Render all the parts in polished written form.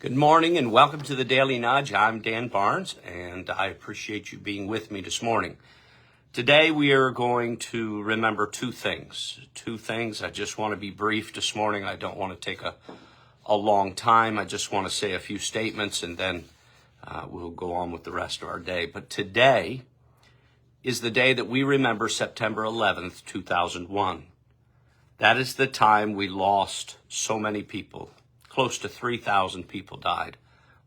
Good morning and welcome to the Daily Nudge. I'm Dan Barnes and I appreciate you being with me this morning. Today we are going to remember two things. I just want to be brief this morning. I don't want to take a long time. I just want to say a few statements and then we'll go on with the rest of our day. But today is the day that we remember September 11th, 2001. That is the time we lost so many people. Close to 3,000 people died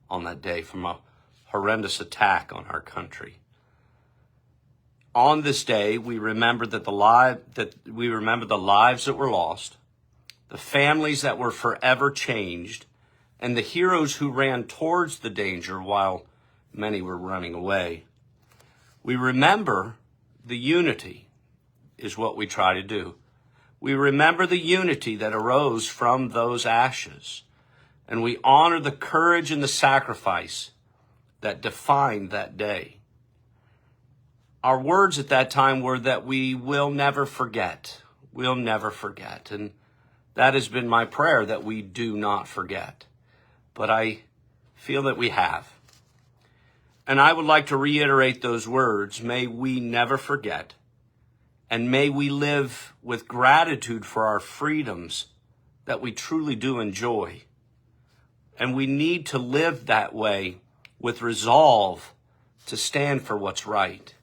on that day from a horrendous attack on our country. On this day, we remember the lives that were lost, the families that were forever changed, and the heroes who ran towards the danger while many were running away. We remember the unity is what we try to do. We remember the unity that arose from those ashes. And we honor the courage and the sacrifice that defined that day. Our words at that time were that we will never forget. We'll never forget. And that has been my prayer, that we do not forget. But I feel that we have. And I would like to reiterate those words. May we never forget. And may we live with gratitude for our freedoms that we truly do enjoy. And we need to live that way with resolve to stand for what's right.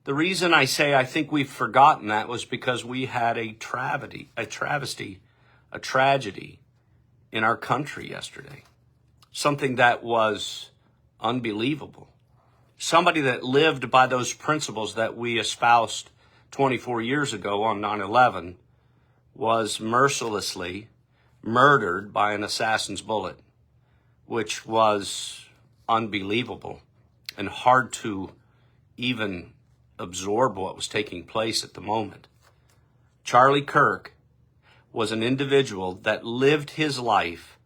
The reason I say I think we've forgotten that was because we had a tragedy in our country yesterday. Something that was unbelievable. Somebody that lived by those principles that we espoused 24 years ago on 9/11 was mercilessly murdered by an assassin's bullet, which was unbelievable and hard to even absorb what was taking place at the moment. Charlie Kirk was an individual that lived his life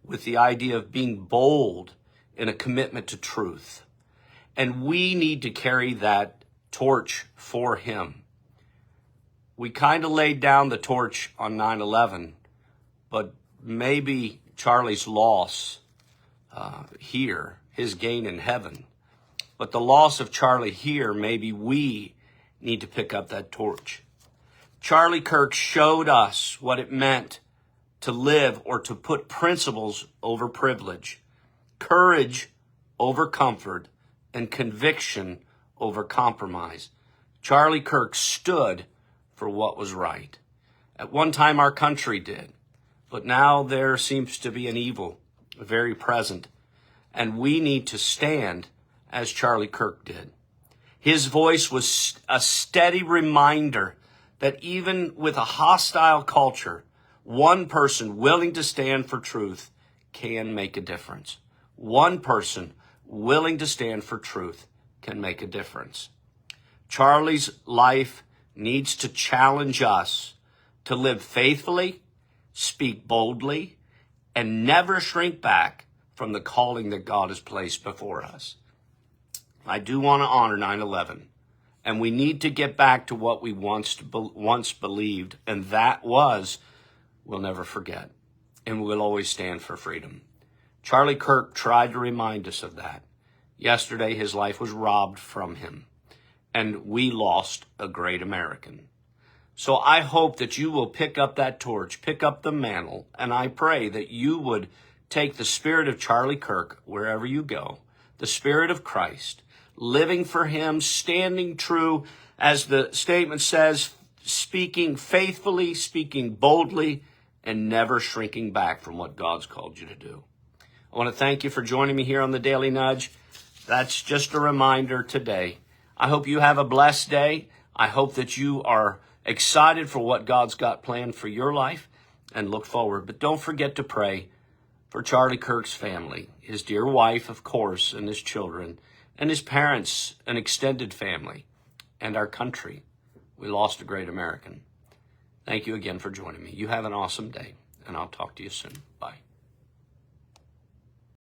with the idea of being bold in a commitment to truth. And we need to carry that torch for him. We kind of laid down the torch on 9/11, but maybe Charlie's loss here, his gain in heaven. But the loss of Charlie here, maybe we need to pick up that torch. Charlie Kirk showed us what it meant to live or to put principles over privilege, courage over comfort, and conviction over compromise. Charlie Kirk stood for what was right. At one time our country did, but now there seems to be an evil very present, and we need to stand as Charlie Kirk did. His voice was a steady reminder that even with a hostile culture, one person willing to stand for truth can make a difference. One person willing to stand for truth can make a difference. Charlie's life needs to challenge us to live faithfully, speak boldly, and never shrink back from the calling that God has placed before us. I do want to honor 9/11, and we need to get back to what we once believed, and that was, we'll never forget, and we'll always stand for freedom. Charlie Kirk tried to remind us of that. Yesterday, his life was robbed from him, and we lost a great American. So I hope that you will pick up that torch, pick up the mantle, and I pray that you would take the spirit of Charlie Kirk wherever you go, the spirit of Christ, living for him, standing true, as the statement says, speaking faithfully, speaking boldly, and never shrinking back from what God's called you to do. I want to thank you for joining me here on the Daily Nudge. That's just a reminder today. I hope you have a blessed day. I hope that you are excited for what God's got planned for your life and look forward. But don't forget to pray for Charlie Kirk's family, his dear wife, of course, and his children, and his parents, an extended family, and our country. We lost a great American. Thank you again for joining me. You have an awesome day, and I'll talk to you soon. Bye.